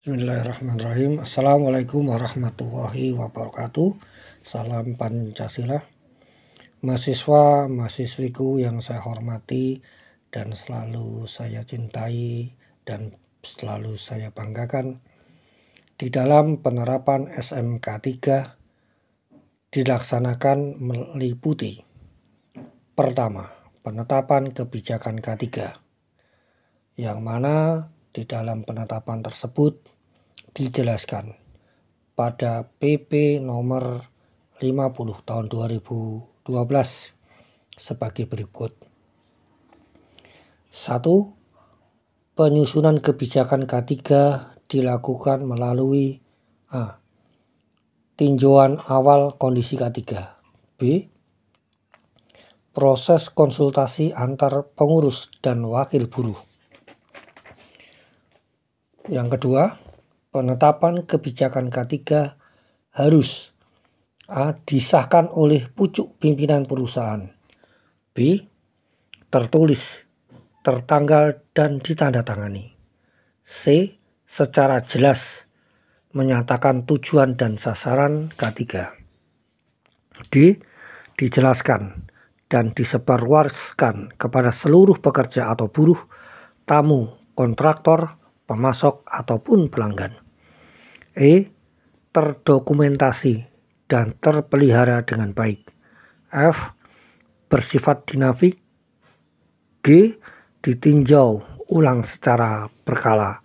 Bismillahirrahmanirrahim. Assalamualaikum warahmatullahi wabarakatuh. Salam Pancasila. Mahasiswa, mahasiswiku yang saya hormati dan selalu saya cintai dan selalu saya banggakan, di dalam penerapan SMK 3 dilaksanakan meliputi: pertama, penetapan kebijakan K3, yang mana di dalam penetapan tersebut dijelaskan pada PP nomor 50 tahun 2012 sebagai berikut. 1. Penyusunan kebijakan K3 dilakukan melalui A. Tinjauan awal kondisi K3. B. Proses konsultasi antar pengurus dan wakil buruh. Yang kedua, penetapan kebijakan K3 harus A. Disahkan oleh pucuk pimpinan perusahaan. B. Tertulis, tertanggal dan ditandatangani. C. Secara jelas menyatakan tujuan dan sasaran K3. D. Dijelaskan dan disebarluaskan kepada seluruh pekerja atau buruh, tamu, kontraktor, pemasok ataupun pelanggan. E. Terdokumentasi dan terpelihara dengan baik. F. Bersifat dinamik. G. Ditinjau ulang secara berkala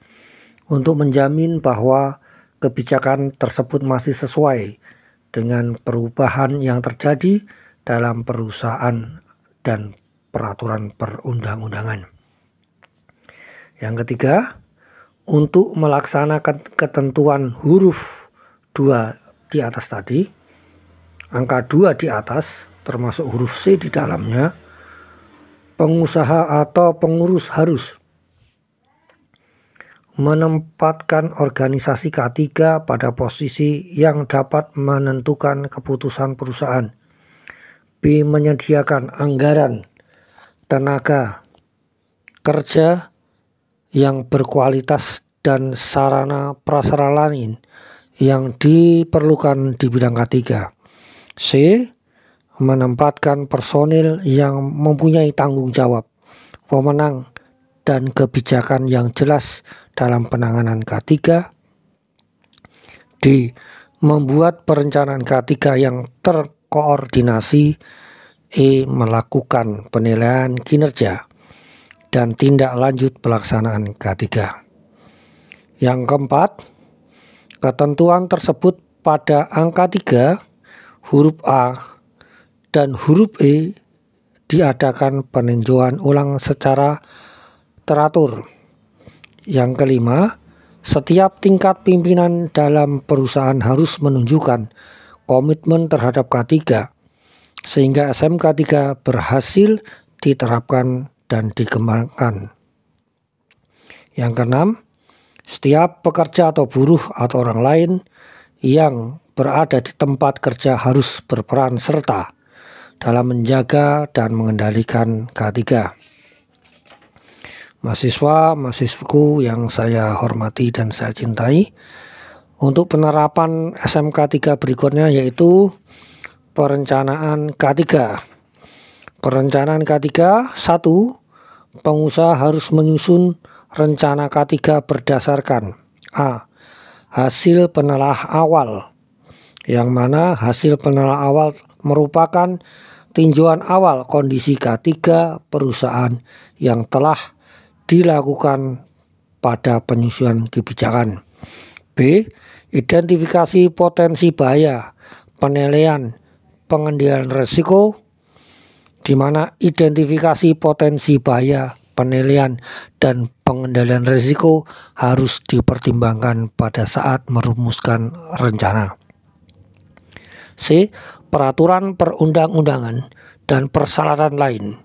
untuk menjamin bahwa kebijakan tersebut masih sesuai dengan perubahan yang terjadi dalam perusahaan dan peraturan perundang-undangan. Yang ketiga, untuk melaksanakan ketentuan huruf 2 di atas tadi, angka 2 di atas termasuk huruf C di dalamnya, pengusaha atau pengurus harus menempatkan organisasi K3 pada posisi yang dapat menentukan keputusan perusahaan. B. Menyediakan anggaran tenaga kerja yang berkualitas dan sarana prasarana lain yang diperlukan di bidang K3. C. Menempatkan personil yang mempunyai tanggung jawab, wewenang, dan kebijakan yang jelas dalam penanganan K3. D. Membuat perencanaan K3 yang terkoordinasi. E. Melakukan penilaian kinerja dan tindak lanjut pelaksanaan K3. Yang keempat, ketentuan tersebut pada angka 3, huruf A dan huruf E diadakan peninjauan ulang secara teratur. Yang kelima, setiap tingkat pimpinan dalam perusahaan harus menunjukkan komitmen terhadap K3 sehingga SMK 3 berhasil diterapkan dan dikembangkan. Yang keenam, setiap pekerja atau buruh atau orang lain yang berada di tempat kerja harus berperan serta dalam menjaga dan mengendalikan K3. Mahasiswa, mahasiswiku yang saya hormati dan saya cintai, untuk penerapan SMK 3 berikutnya yaitu perencanaan K3. Perencanaan K3, 1. Pengusaha harus menyusun rencana K3 berdasarkan A. Hasil penelaah awal, yang mana hasil penelaah awal merupakan tinjauan awal kondisi K3 perusahaan yang telah dilakukan pada penyusunan kebijakan. B. Identifikasi potensi bahaya, penilaian, pengendalian risiko, di mana identifikasi potensi bahaya, penilaian, dan pengendalian risiko harus dipertimbangkan pada saat merumuskan rencana. C. Peraturan perundang-undangan dan persyaratan lain.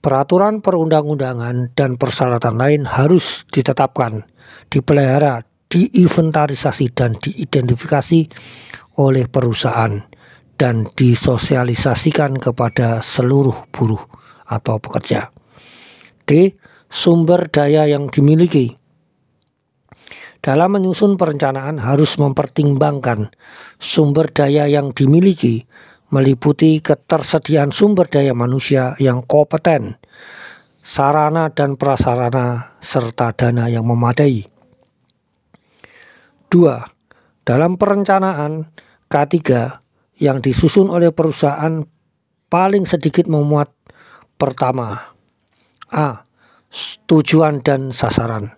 Peraturan perundang-undangan dan persyaratan lain harus ditetapkan, dipelihara, diinventarisasi, dan diidentifikasi oleh perusahaan dan disosialisasikan kepada seluruh buruh atau pekerja. D. Sumber daya yang dimiliki Dalam menyusun perencanaan harus mempertimbangkan sumber daya yang dimiliki, meliputi ketersediaan sumber daya manusia yang kompeten, sarana dan prasarana, serta dana yang memadai. 2. Dalam perencanaan K3 yang disusun oleh perusahaan paling sedikit memuat pertama, A. Tujuan dan sasaran.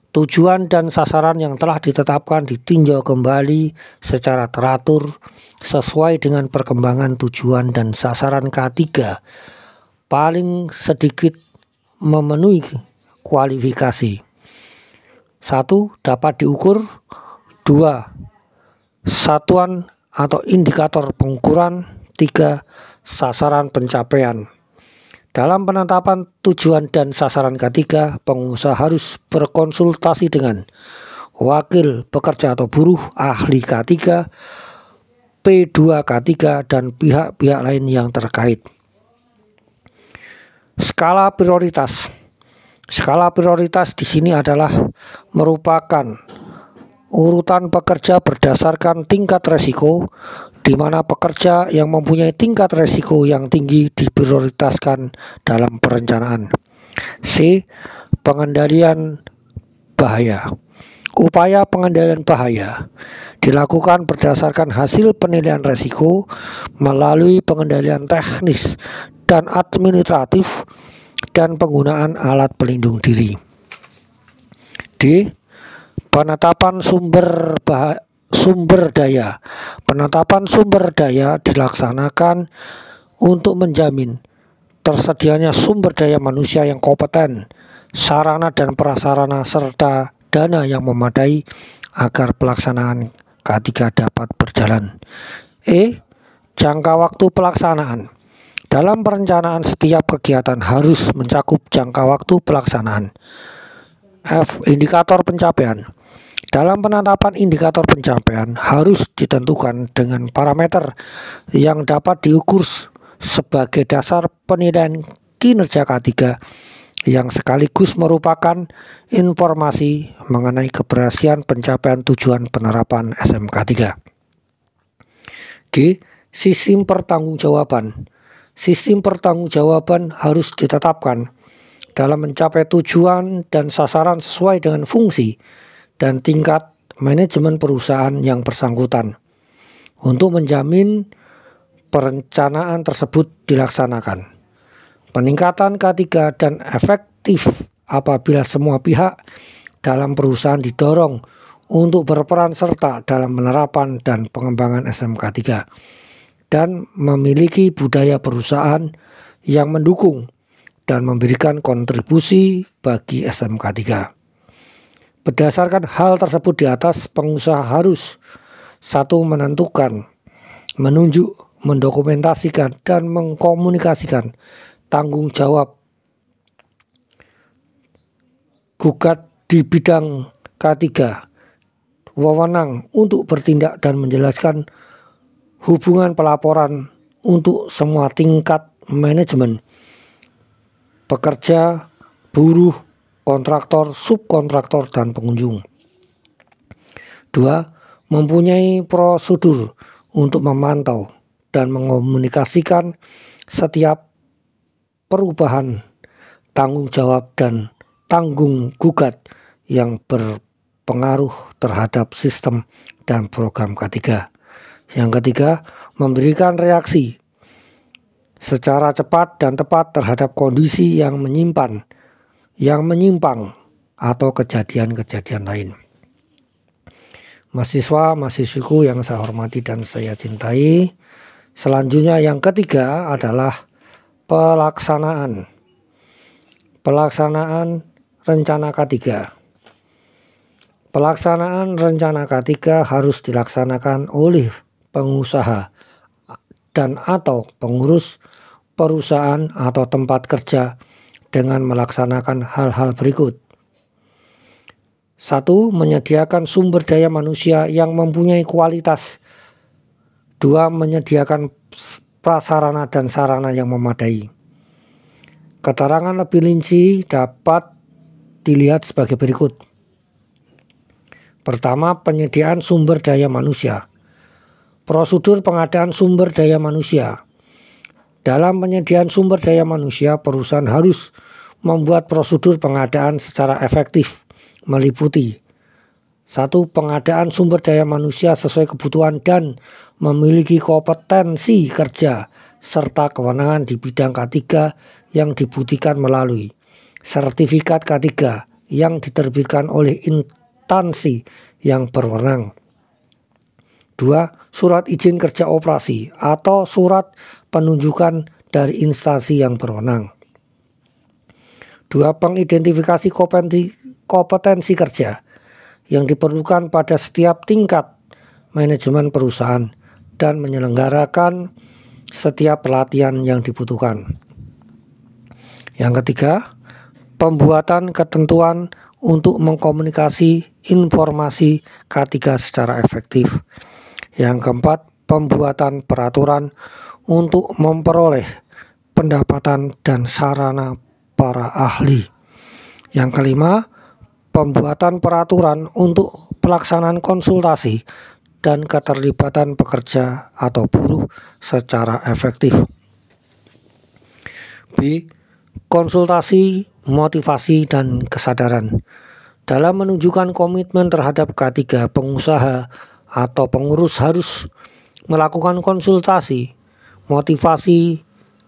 Tujuan dan sasaran yang telah ditetapkan ditinjau kembali secara teratur sesuai dengan perkembangan tujuan dan sasaran K3 paling sedikit memenuhi kualifikasi. 1. Dapat diukur. 2. Satuan atau indikator pengukuran. 3. Sasaran pencapaian. Dalam penetapan tujuan dan sasaran K3, pengusaha harus berkonsultasi dengan wakil pekerja atau buruh, ahli K3, P2 K3, dan pihak-pihak lain yang terkait. Skala prioritas. Skala prioritas di sini adalah merupakan urutan pekerja berdasarkan tingkat resiko, di mana pekerja yang mempunyai tingkat resiko yang tinggi diprioritaskan dalam perencanaan. C. Pengendalian bahaya. Upaya pengendalian bahaya dilakukan berdasarkan hasil penilaian resiko melalui pengendalian teknis dan administratif dan penggunaan alat pelindung diri. D. Penetapan sumber daya. Penetapan sumber daya dilaksanakan untuk menjamin tersedianya sumber daya manusia yang kompeten, sarana dan prasarana, serta dana yang memadai agar pelaksanaan K3 dapat berjalan. E. Jangka waktu pelaksanaan. Dalam perencanaan setiap kegiatan harus mencakup jangka waktu pelaksanaan. F. Indikator pencapaian. Dalam penetapan indikator pencapaian harus ditentukan dengan parameter yang dapat diukur sebagai dasar penilaian kinerja K3 yang sekaligus merupakan informasi mengenai keberhasilan pencapaian tujuan penerapan SMK3. G. Sistem pertanggungjawaban. Sistem pertanggungjawaban harus ditetapkan dalam mencapai tujuan dan sasaran sesuai dengan fungsi dan tingkat manajemen perusahaan yang bersangkutan untuk menjamin perencanaan tersebut dilaksanakan. Peningkatan K3 dan efektif apabila semua pihak dalam perusahaan didorong untuk berperan serta dalam penerapan dan pengembangan SMK3 dan memiliki budaya perusahaan yang mendukung dan memberikan kontribusi bagi SMK3. Berdasarkan hal tersebut di atas, pengusaha harus 1. Menentukan, menunjuk, mendokumentasikan, dan mengkomunikasikan tanggung jawab gugat di bidang K3, wewenang untuk bertindak dan menjelaskan hubungan pelaporan untuk semua tingkat manajemen, pekerja, buruh, kontraktor, subkontraktor, dan pengunjung. 2. Mempunyai prosedur untuk memantau dan mengomunikasikan setiap perubahan tanggung jawab dan tanggung gugat yang berpengaruh terhadap sistem dan program K3. Yang ketiga, memberikan reaksi secara cepat dan tepat terhadap kondisi yang menyimpang atau kejadian-kejadian lain. Mahasiswa-mahasiswiku yang saya hormati dan saya cintai, selanjutnya yang ketiga adalah pelaksanaan rencana K3. Pelaksanaan rencana K3 harus dilaksanakan oleh pengusaha dan atau pengurus perusahaan atau tempat kerja dengan melaksanakan hal-hal berikut. 1. Menyediakan sumber daya manusia yang mempunyai kualitas. 2. Menyediakan prasarana dan sarana yang memadai. Keterangan lebih rinci dapat dilihat sebagai berikut. Pertama, penyediaan sumber daya manusia. Prosedur pengadaan sumber daya manusia. Dalam penyediaan sumber daya manusia, perusahaan harus membuat prosedur pengadaan secara efektif, meliputi 1. Pengadaan sumber daya manusia sesuai kebutuhan dan memiliki kompetensi kerja serta kewenangan di bidang K3 yang dibutuhkan melalui sertifikat K3 yang diterbitkan oleh instansi yang berwenang. 2. Surat izin kerja operasi atau surat penunjukan dari instansi yang berwenang. 2. Pengidentifikasi kompetensi kerja yang diperlukan pada setiap tingkat manajemen perusahaan dan menyelenggarakan setiap pelatihan yang dibutuhkan. Yang ketiga, pembuatan ketentuan untuk mengkomunikasi informasi K3 secara efektif. Yang keempat, pembuatan peraturan untuk memperoleh pendapatan dan sarana para ahli. Yang kelima, pembuatan peraturan untuk pelaksanaan konsultasi dan keterlibatan pekerja atau buruh secara efektif. B. Konsultasi, motivasi, dan kesadaran. Dalam menunjukkan komitmen terhadap K3, pengusaha atau pengurus harus melakukan konsultasi, motivasi,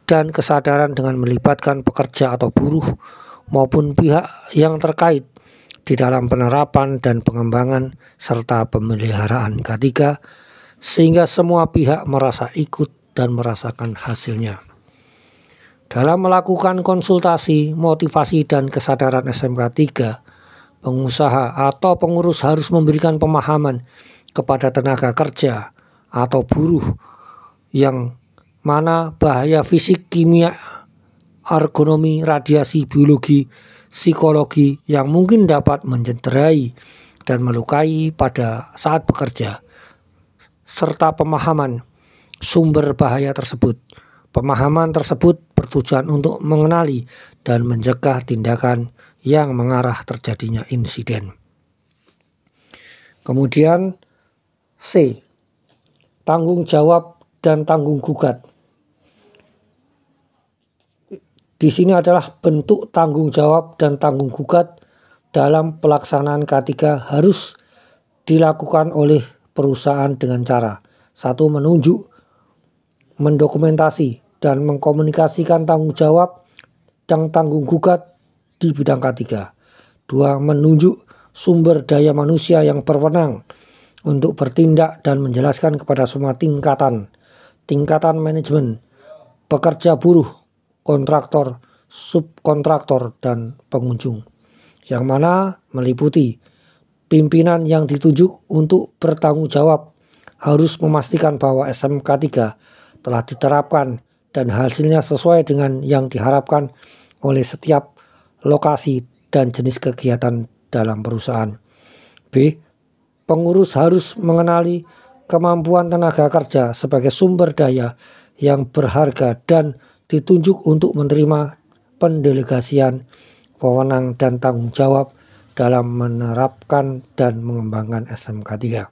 dan kesadaran dengan melibatkan pekerja atau buruh maupun pihak yang terkait di dalam penerapan dan pengembangan serta pemeliharaan K3 sehingga semua pihak merasa ikut dan merasakan hasilnya. Dalam melakukan konsultasi, motivasi, dan kesadaran SMK 3, pengusaha atau pengurus harus memberikan pemahaman kepada tenaga kerja atau buruh yang mana bahaya fisik, kimia, ergonomi, radiasi, biologi, psikologi yang mungkin dapat mencederai dan melukai pada saat bekerja, serta pemahaman sumber bahaya tersebut. Pemahaman tersebut bertujuan untuk mengenali dan mencegah tindakan yang mengarah terjadinya insiden. Kemudian C. Tanggung jawab dan tanggung gugat. Di sini adalah bentuk tanggung jawab dan tanggung gugat dalam pelaksanaan K3 harus dilakukan oleh perusahaan dengan cara 1. Menunjuk, mendokumentasi, dan mengkomunikasikan tanggung jawab dan tanggung gugat di bidang K3. 2. Menunjuk sumber daya manusia yang berwenang untuk bertindak dan menjelaskan kepada semua tingkatan manajemen, pekerja buruh, kontraktor, subkontraktor, dan pengunjung, yang mana meliputi pimpinan yang ditunjuk untuk bertanggung jawab harus memastikan bahwa SMK 3 telah diterapkan dan hasilnya sesuai dengan yang diharapkan oleh setiap lokasi dan jenis kegiatan dalam perusahaan. B. Pengurus harus mengenali kemampuan tenaga kerja sebagai sumber daya yang berharga dan ditunjuk untuk menerima pendelegasian wewenang dan tanggung jawab dalam menerapkan dan mengembangkan SMK 3.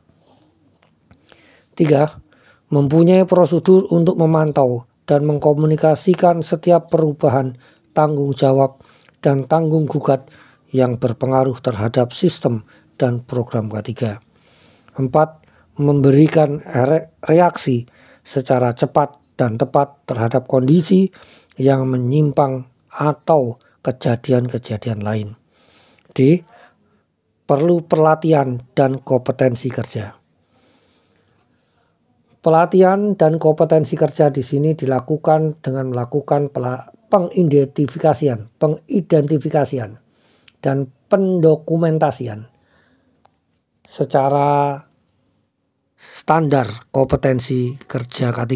3. Mempunyai prosedur untuk memantau dan mengkomunikasikan setiap perubahan tanggung jawab dan tanggung gugat yang berpengaruh terhadap sistem dan program K3. 4. Memberikan reaksi secara cepat dan tepat terhadap kondisi yang menyimpang atau kejadian-kejadian lain. D. Perlu pelatihan dan kompetensi kerja. Pelatihan dan kompetensi kerja di sini dilakukan dengan melakukan pengidentifikasian dan pendokumentasian secara standar kompetensi kerja K3.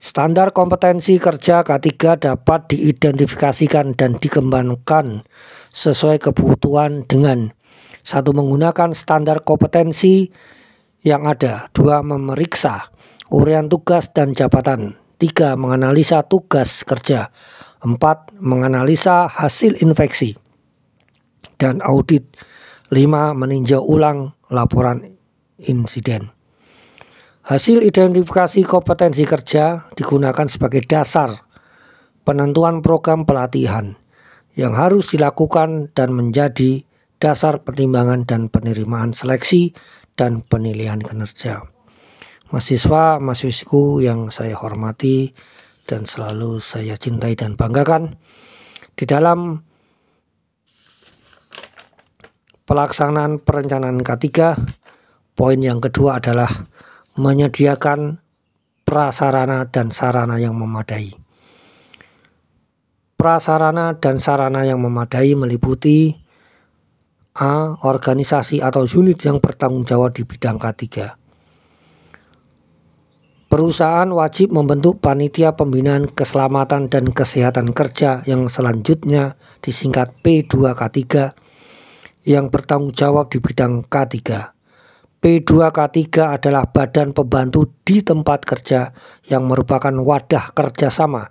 Standar kompetensi kerja K3 dapat diidentifikasikan dan dikembangkan sesuai kebutuhan dengan 1. Menggunakan standar kompetensi yang ada. 2. Memeriksa uraian tugas dan jabatan. 3. Menganalisa tugas kerja. 4. Menganalisa hasil inspeksi dan audit. 5. Meninjau ulang laporan insiden. Hasil identifikasi kompetensi kerja digunakan sebagai dasar penentuan program pelatihan yang harus dilakukan dan menjadi dasar pertimbangan dan penerimaan seleksi dan penilaian kinerja. Mahasiswa-mahasiswiku yang saya hormati dan selalu saya cintai dan banggakan, di dalam pelaksanaan perencanaan K3, poin yang kedua adalah menyediakan prasarana dan sarana yang memadai. Prasarana dan sarana yang memadai meliputi A. Organisasi atau unit yang bertanggung jawab di bidang K3. Perusahaan wajib membentuk panitia pembinaan keselamatan dan kesehatan kerja yang selanjutnya disingkat P2K3 yang bertanggung jawab di bidang K3. P2K3 adalah badan pembantu di tempat kerja yang merupakan wadah kerjasama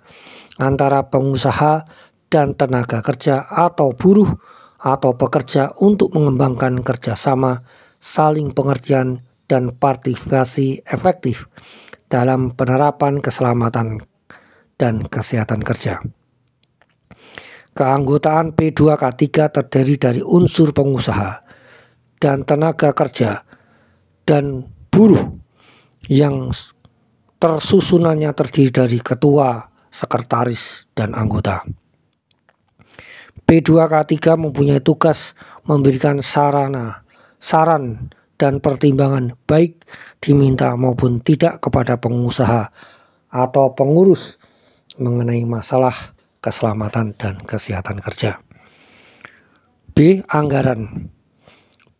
antara pengusaha dan tenaga kerja atau buruh atau pekerja untuk mengembangkan kerjasama, saling pengertian, dan partisipasi efektif dalam penerapan keselamatan dan kesehatan kerja. Keanggotaan P2K3 terdiri dari unsur pengusaha dan tenaga kerja dan buruh yang tersusunannya terdiri dari ketua, sekretaris, dan anggota. P2K3 mempunyai tugas memberikan saran dan pertimbangan baik diminta maupun tidak kepada pengusaha atau pengurus mengenai masalah keselamatan dan kesehatan kerja. B. Anggaran.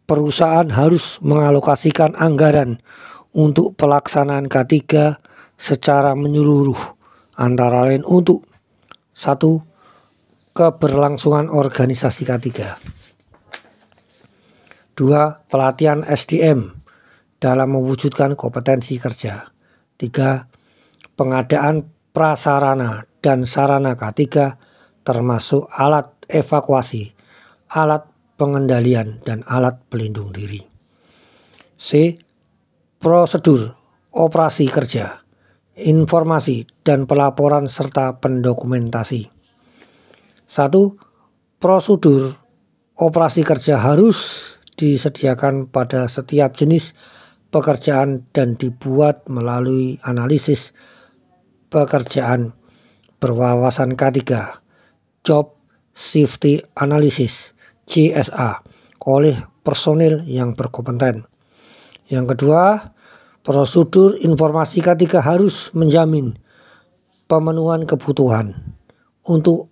Perusahaan harus mengalokasikan anggaran untuk pelaksanaan K3 secara menyeluruh, antara lain untuk 1. Keberlangsungan organisasi K3. 2. Pelatihan SDM dalam mewujudkan kompetensi kerja. 3. Pengadaan prasarana dan sarana K3 termasuk alat evakuasi, alat pengendalian, dan alat pelindung diri. C. Prosedur operasi kerja, informasi dan pelaporan serta pendokumentasi. 1. Prosedur operasi kerja harus disediakan pada setiap jenis pekerjaan dan dibuat melalui analisis pekerjaan berwawasan K3, Job Safety Analysis (JSA) oleh personil yang berkompeten. Yang kedua, prosedur informasi K3 harus menjamin pemenuhan kebutuhan untuk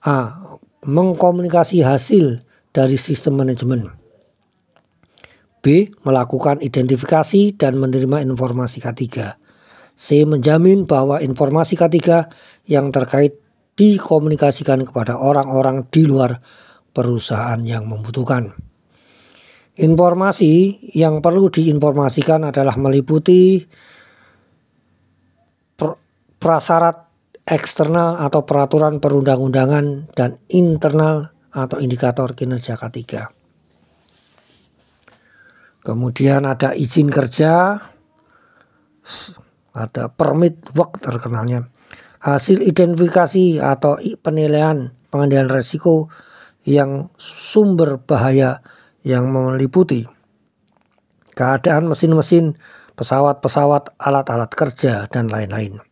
A. Mengkomunikasi hasil dari sistem manajemen. B. Melakukan identifikasi dan menerima informasi K3. C. Menjamin bahwa informasi K3 yang terkait dikomunikasikan kepada orang-orang di luar perusahaan yang membutuhkan. Informasi yang perlu diinformasikan adalah meliputi prasyarat eksternal atau peraturan perundang-undangan dan internal atau indikator kinerja K3. Kemudian ada izin kerja, ada permit work terkenalnya. Hasil identifikasi atau penilaian pengendalian risiko yang sumber bahaya yang meliputi keadaan mesin-mesin, pesawat-pesawat, alat-alat kerja, dan lain-lain.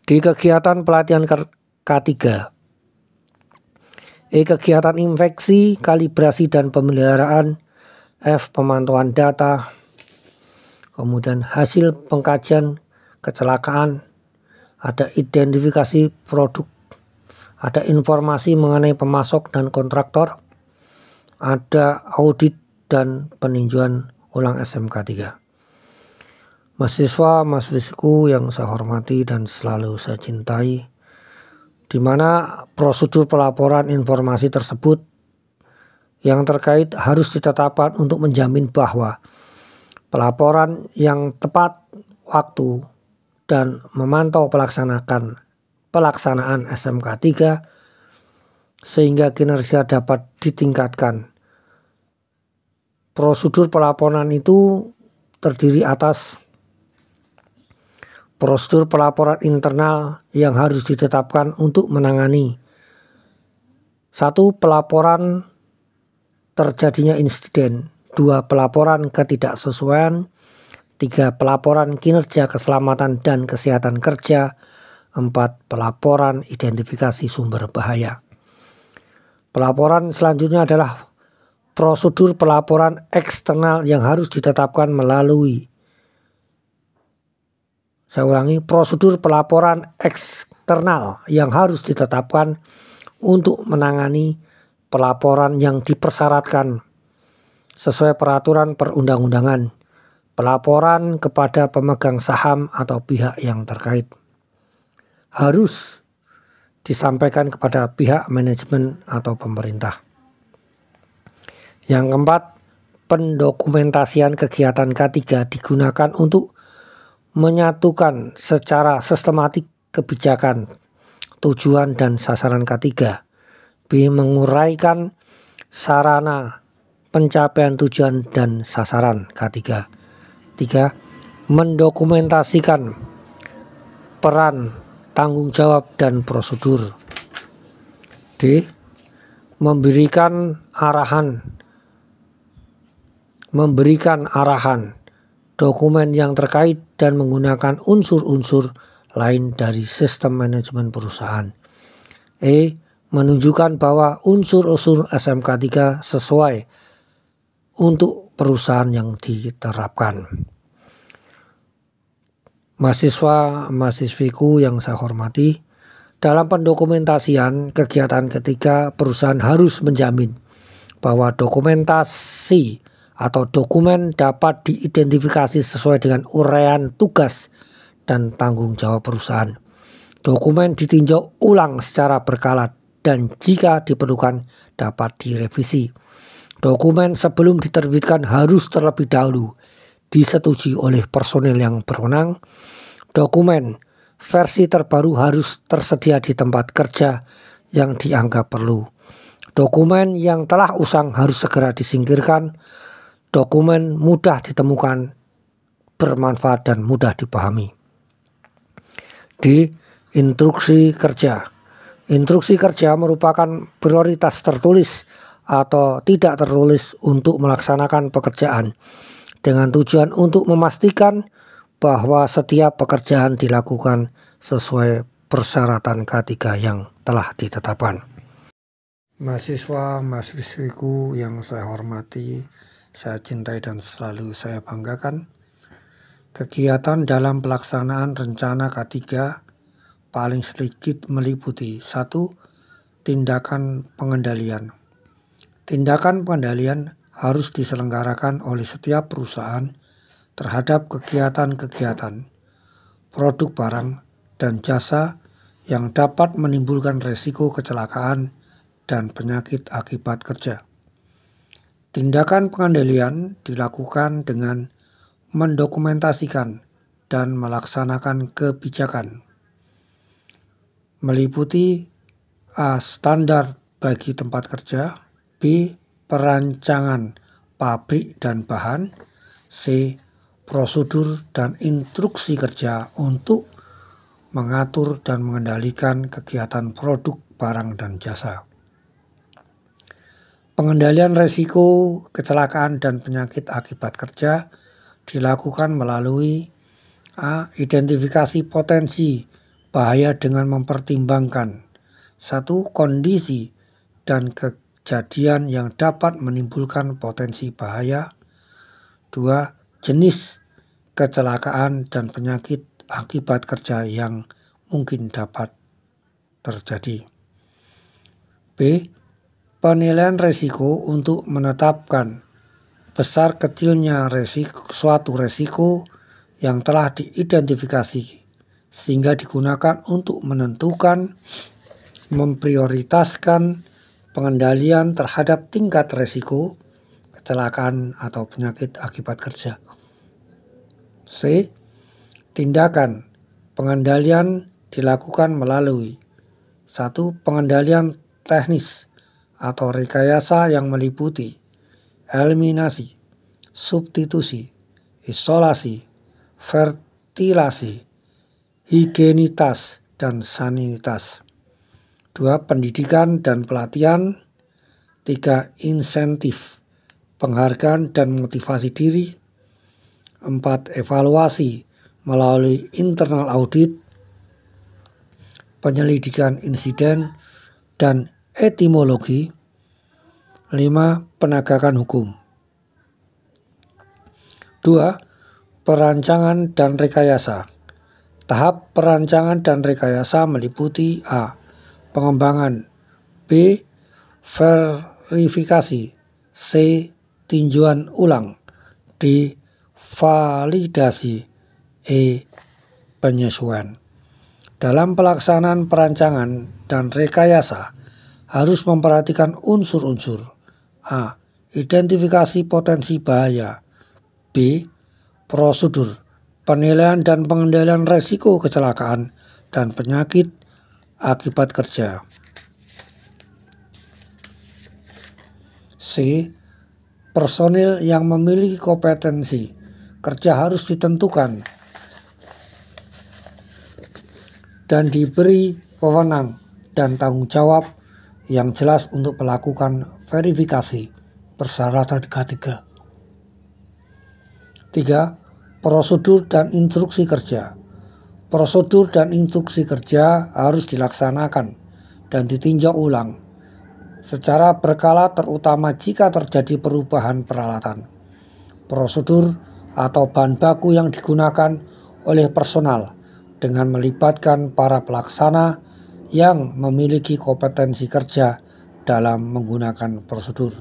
Di kegiatan pelatihan K3. E. Kegiatan infeksi, kalibrasi, dan pemeliharaan. F. Pemantauan data. Kemudian hasil pengkajian kecelakaan. Ada identifikasi produk. Ada informasi mengenai pemasok dan kontraktor. Ada audit dan peninjauan ulang SMK 3. Mahasiswa-mahasiswiku yang saya hormati dan selalu saya cintai, di mana prosedur pelaporan informasi tersebut yang terkait harus ditetapkan untuk menjamin bahwa pelaporan yang tepat waktu dan memantau pelaksanaan SMK 3 sehingga kinerja dapat ditingkatkan. Prosedur pelaporan itu terdiri atas prosedur pelaporan internal yang harus ditetapkan untuk menangani 1. Pelaporan terjadinya insiden, 2. Pelaporan ketidaksesuaian, 3. Pelaporan kinerja keselamatan dan kesehatan kerja, 4. Pelaporan identifikasi sumber bahaya. Pelaporan selanjutnya adalah prosedur pelaporan eksternal yang harus ditetapkan melalui prosedur pelaporan eksternal yang harus ditetapkan untuk menangani pelaporan yang dipersyaratkan sesuai peraturan perundang-undangan, pelaporan kepada pemegang saham atau pihak yang terkait. Harus disampaikan kepada pihak manajemen atau pemerintah. Yang keempat, pendokumentasian kegiatan K3 digunakan untuk menyatukan secara sistematik kebijakan, tujuan dan sasaran K3. B. Menguraikan sarana pencapaian tujuan dan sasaran K3. 3. Mendokumentasikan peran, tanggung jawab dan prosedur. D. Memberikan arahan dokumen yang terkait dan menggunakan unsur-unsur lain dari sistem manajemen perusahaan. E. Menunjukkan bahwa unsur-unsur SMK 3 sesuai untuk perusahaan yang diterapkan. Mahasiswa-mahasiswiku yang saya hormati, dalam pendokumentasian kegiatan K3, perusahaan harus menjamin bahwa dokumentasi atau dokumen dapat diidentifikasi sesuai dengan uraian tugas dan tanggung jawab perusahaan. Dokumen ditinjau ulang secara berkala dan jika diperlukan dapat direvisi. Dokumen sebelum diterbitkan harus terlebih dahulu disetujui oleh personel yang berwenang. Dokumen versi terbaru harus tersedia di tempat kerja yang dianggap perlu. Dokumen yang telah usang harus segera disingkirkan. Dokumen mudah ditemukan, bermanfaat dan mudah dipahami. D. Instruksi kerja. Instruksi kerja merupakan prioritas tertulis atau tidak tertulis untuk melaksanakan pekerjaan dengan tujuan untuk memastikan bahwa setiap pekerjaan dilakukan sesuai persyaratan K3 yang telah ditetapkan. Mahasiswa-mahasiswiku yang saya hormati, saya cintai dan selalu saya banggakan, kegiatan dalam pelaksanaan rencana K3 paling sedikit meliputi 1. Tindakan pengendalian. Tindakan pengendalian harus diselenggarakan oleh setiap perusahaan terhadap kegiatan-kegiatan, produk barang, dan jasa yang dapat menimbulkan risiko kecelakaan dan penyakit akibat kerja. Tindakan pengendalian dilakukan dengan mendokumentasikan dan melaksanakan kebijakan. Meliputi A. Standar bagi tempat kerja, B. Perancangan pabrik dan bahan, C. Prosedur dan instruksi kerja untuk mengatur dan mengendalikan kegiatan produk, barang, dan jasa. Pengendalian risiko kecelakaan dan penyakit akibat kerja dilakukan melalui A. Identifikasi potensi bahaya dengan mempertimbangkan 1. Kondisi dan kejadian yang dapat menimbulkan potensi bahaya, 2. Jenis kecelakaan dan penyakit akibat kerja yang mungkin dapat terjadi. B. Penilaian risiko untuk menetapkan besar kecilnya suatu risiko yang telah diidentifikasi sehingga digunakan untuk menentukan, memprioritaskan pengendalian terhadap tingkat risiko kecelakaan atau penyakit akibat kerja. C. Tindakan pengendalian dilakukan melalui 1. Pengendalian teknis atau rekayasa yang meliputi eliminasi, substitusi, isolasi, ventilasi, higienitas, dan sanititas. 2. Pendidikan dan pelatihan. 3. Insentif, penghargaan dan motivasi diri. 4. Evaluasi melalui internal audit, penyelidikan insiden, dan etimologi. 5. Penegakan hukum. 2. Perancangan dan rekayasa. Tahap perancangan dan rekayasa meliputi A. Pengembangan, B. Verifikasi, C. Tinjauan ulang, D. Validasi, E. Penyesuaian. Dalam pelaksanaan perancangan dan rekayasa harus memperhatikan unsur-unsur: A. Identifikasi potensi bahaya, B. Prosedur, penilaian dan pengendalian resiko kecelakaan dan penyakit akibat kerja, C. Personil yang memiliki kompetensi kerja harus ditentukan dan diberi wewenang dan tanggung jawab yang jelas untuk melakukan verifikasi persyaratan K3. 3. Prosedur dan instruksi kerja. Prosedur dan instruksi kerja harus dilaksanakan dan ditinjau ulang secara berkala, terutama jika terjadi perubahan peralatan, prosedur, atau bahan baku yang digunakan oleh personal dengan melibatkan para pelaksana yang memiliki kompetensi kerja dalam menggunakan prosedur.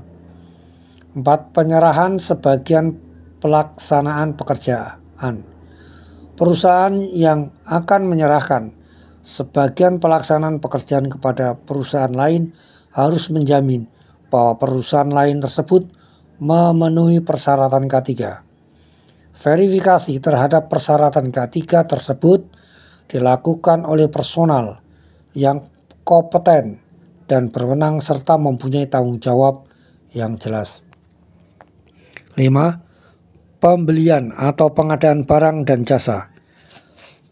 4. Penyerahan sebagian pelaksanaan pekerjaan. Perusahaan yang akan menyerahkan sebagian pelaksanaan pekerjaan kepada perusahaan lain harus menjamin bahwa perusahaan lain tersebut memenuhi persyaratan K3. Verifikasi terhadap persyaratan K3 tersebut dilakukan oleh personal yang kompeten dan berwenang serta mempunyai tanggung jawab yang jelas. 5. Pembelian atau pengadaan barang dan jasa.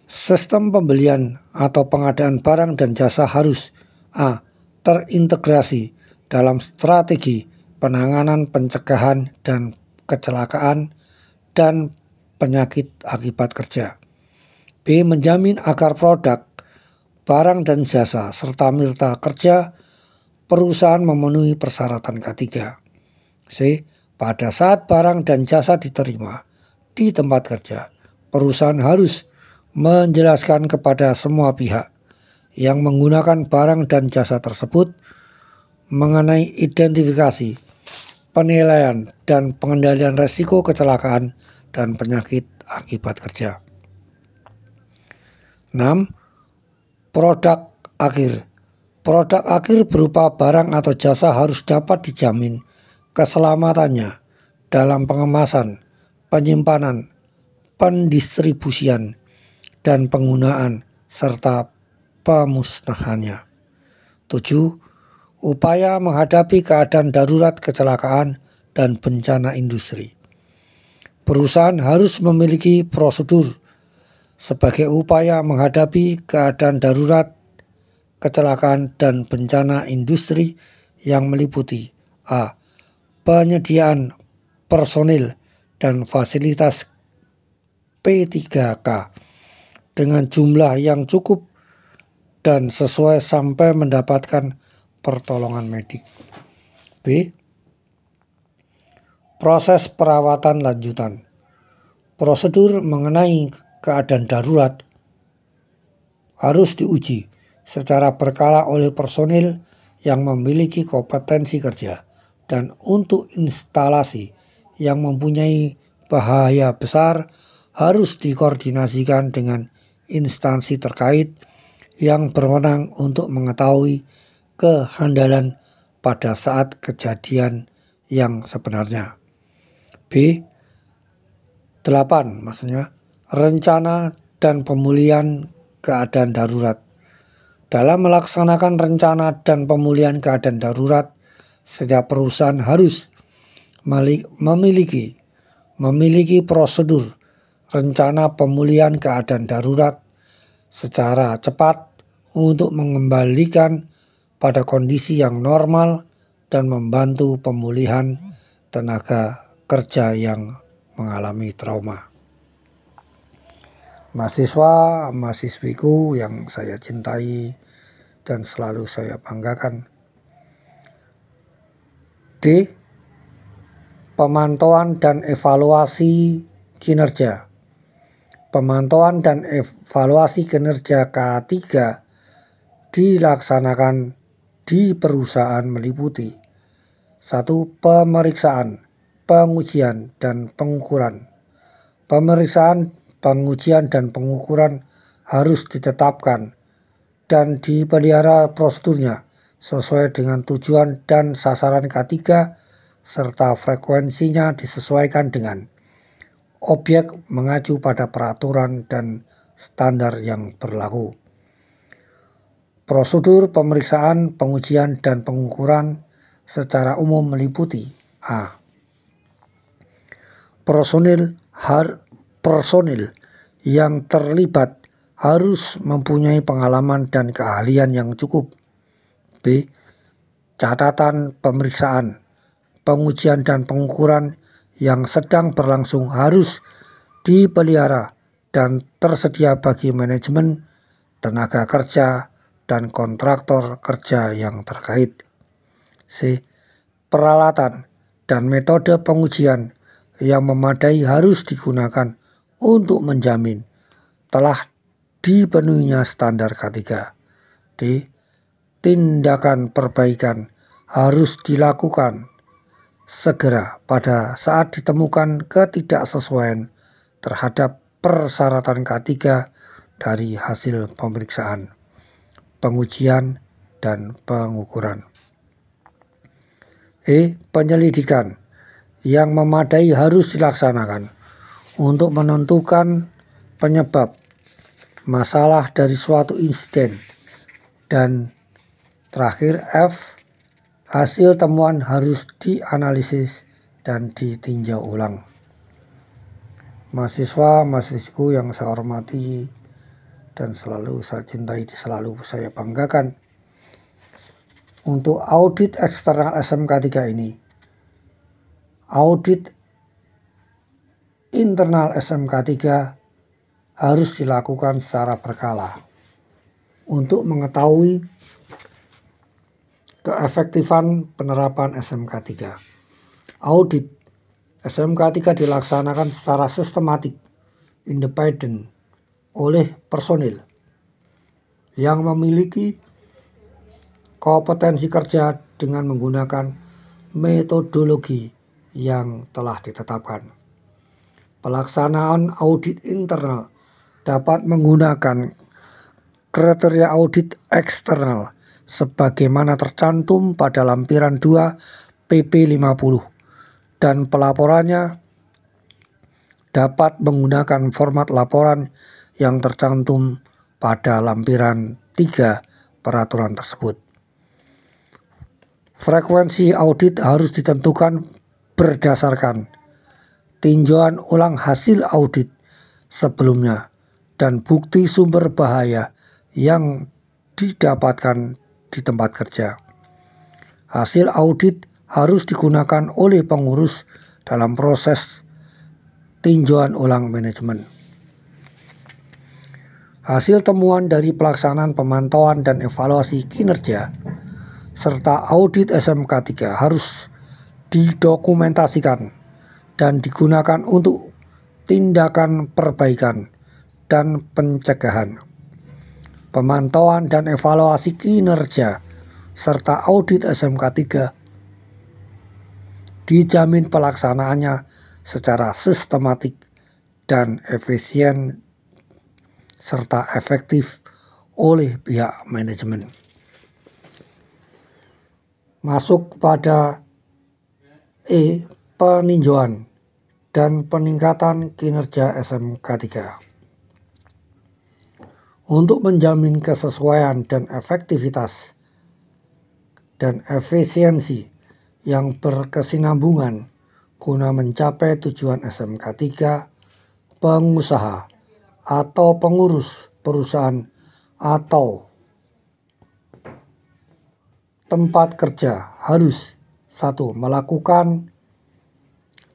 Sistem pembelian atau pengadaan barang dan jasa harus A. Terintegrasi dalam strategi penanganan pencegahan dan kecelakaan dan penyakit akibat kerja. B. Menjamin agar produk, barang dan jasa serta mitra kerja perusahaan memenuhi persyaratan K3. C. Pada saat barang dan jasa diterima di tempat kerja, perusahaan harus menjelaskan kepada semua pihak yang menggunakan barang dan jasa tersebut mengenai identifikasi, penilaian, dan pengendalian resiko kecelakaan dan penyakit akibat kerja. 6. Produk akhir. Produk akhir berupa barang atau jasa harus dapat dijamin keselamatannya dalam pengemasan, penyimpanan, pendistribusian, dan penggunaan serta pemusnahannya. 7. Upaya menghadapi keadaan darurat, kecelakaan, dan bencana industri. Perusahaan harus memiliki prosedur sebagai upaya menghadapi keadaan darurat, kecelakaan, dan bencana industri yang meliputi A. Penyediaan personil dan fasilitas P3K dengan jumlah yang cukup dan sesuai sampai mendapatkan pertolongan medik. B. Proses perawatan lanjutan. Prosedur mengenai keadaan darurat harus diuji secara berkala oleh personil yang memiliki kompetensi kerja dan untuk instalasi yang mempunyai bahaya besar harus dikoordinasikan dengan instansi terkait yang berwenang untuk mengetahui kehandalan pada saat kejadian yang sebenarnya. B. 8. Rencana dan pemulihan keadaan darurat. Dalam melaksanakan rencana dan pemulihan keadaan darurat, setiap perusahaan harus memiliki prosedur rencana pemulihan keadaan darurat secara cepat untuk mengembalikan pada kondisi yang normal dan membantu pemulihan tenaga kerja yang mengalami trauma. Mahasiswa, mahasiswiku yang saya cintai dan selalu saya banggakan. D. Pemantauan dan evaluasi kinerja. Pemantauan dan evaluasi kinerja K3 dilaksanakan di perusahaan meliputi 1. Pemeriksaan, pengujian, dan pengukuran. Pemeriksaan, pengujian, dan pengukuran harus ditetapkan dan dipelihara prosedurnya sesuai dengan tujuan dan sasaran K3 serta frekuensinya disesuaikan dengan objek mengacu pada peraturan dan standar yang berlaku. Prosedur pemeriksaan, pengujian, dan pengukuran secara umum meliputi A. Personil yang terlibat harus mempunyai pengalaman dan keahlian yang cukup. B. Catatan pemeriksaan, pengujian, dan pengukuran yang sedang berlangsung harus dipelihara dan tersedia bagi manajemen, tenaga kerja, dan kontraktor kerja yang terkait. C. Peralatan dan metode pengujian yang memadai harus digunakan untuk menjamin telah dipenuhinya standar K3. D. Tindakan perbaikan harus dilakukan segera pada saat ditemukan ketidaksesuaian terhadap persyaratan K3 dari hasil pemeriksaan, pengujian, dan pengukuran. E. Penyelidikan yang memadai harus dilaksanakan untuk menentukan penyebab masalah dari suatu insiden. Dan terakhir F. Hasil temuan harus dianalisis dan ditinjau ulang. Mahasiswa, mahasiswiku yang saya hormati dan selalu saya cintai, selalu saya banggakan. Untuk audit eksternal SMK3 ini, audit internal SMK3 harus dilakukan secara berkala untuk mengetahui keefektifan penerapan SMK3. Audit SMK3 dilaksanakan secara sistematik, independen oleh personil yang memiliki kompetensi kerja dengan menggunakan metodologi yang telah ditetapkan. Pelaksanaan audit internal dapat menggunakan kriteria audit eksternal sebagaimana tercantum pada lampiran 2 PP 50 dan pelaporannya dapat menggunakan format laporan yang tercantum pada lampiran 3 peraturan tersebut. Frekuensi audit harus ditentukan berdasarkan tinjauan ulang hasil audit sebelumnya dan bukti sumber bahaya yang didapatkan di tempat kerja. Hasil audit harus digunakan oleh pengurus dalam proses tinjauan ulang manajemen. Hasil temuan dari pelaksanaan pemantauan dan evaluasi kinerja serta audit SMK3 harus didokumentasikan dan digunakan untuk tindakan perbaikan dan pencegahan. Pemantauan dan evaluasi kinerja serta audit SMK3 dijamin pelaksanaannya secara sistematik dan efisien serta efektif oleh pihak manajemen. Masuk pada E. Peninjauan dan peningkatan kinerja SMK3. Untuk menjamin kesesuaian dan efektivitas dan efisiensi yang berkesinambungan guna mencapai tujuan SMK 3, pengusaha atau pengurus perusahaan atau tempat kerja harus 1. Melakukan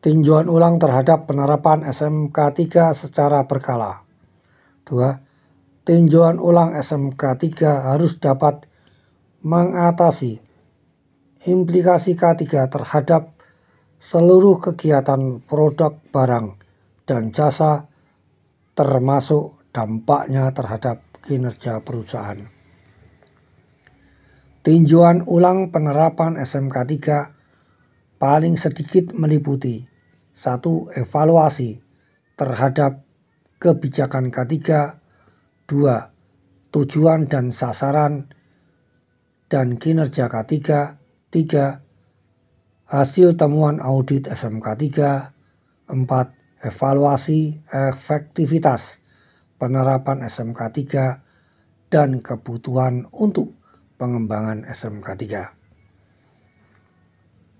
tinjauan ulang terhadap penerapan SMK 3 secara berkala. 2. Tinjauan ulang SMK 3 harus dapat mengatasi implikasi K3 terhadap seluruh kegiatan produk barang dan jasa termasuk dampaknya terhadap kinerja perusahaan. Tinjauan ulang penerapan SMK 3 paling sedikit meliputi 1. Evaluasi terhadap kebijakan K3, 2. Tujuan dan sasaran dan kinerja K3, 3. Hasil temuan audit SMK 3, 4. Evaluasi efektivitas penerapan SMK 3 dan kebutuhan untuk pengembangan SMK 3.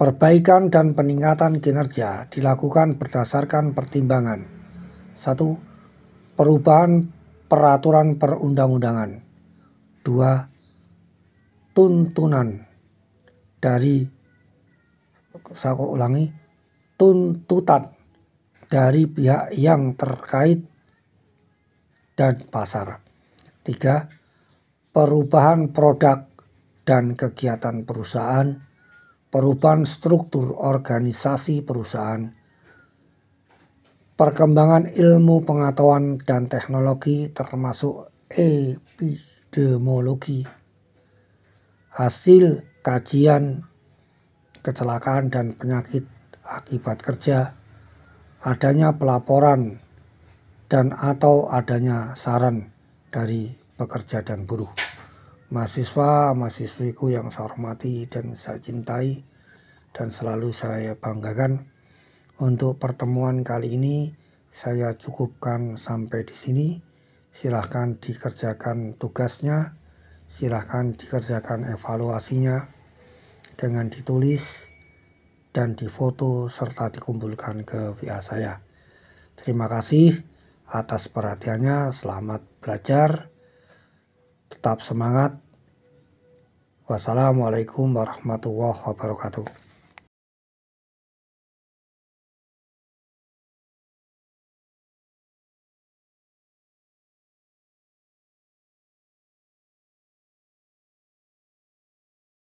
Perbaikan dan peningkatan kinerja dilakukan berdasarkan pertimbangan 1. Perubahan peraturan perundang-undangan, 2. Tuntunan dari tuntutan dari pihak yang terkait dan pasar, 3. Perubahan produk dan kegiatan perusahaan, perubahan struktur organisasi perusahaan, perkembangan ilmu pengetahuan dan teknologi termasuk epidemiologi, hasil kajian kecelakaan dan penyakit akibat kerja, adanya pelaporan dan atau adanya saran dari pekerja dan buruh. Mahasiswa-mahasiswiku yang saya hormati dan saya cintai dan selalu saya banggakan, untuk pertemuan kali ini saya cukupkan sampai di sini. Silahkan dikerjakan tugasnya, silahkan dikerjakan evaluasinya dengan ditulis dan difoto serta dikumpulkan ke WA saya. Terima kasih atas perhatiannya, selamat belajar. Tetap semangat. Wassalamualaikum warahmatullahi wabarakatuh.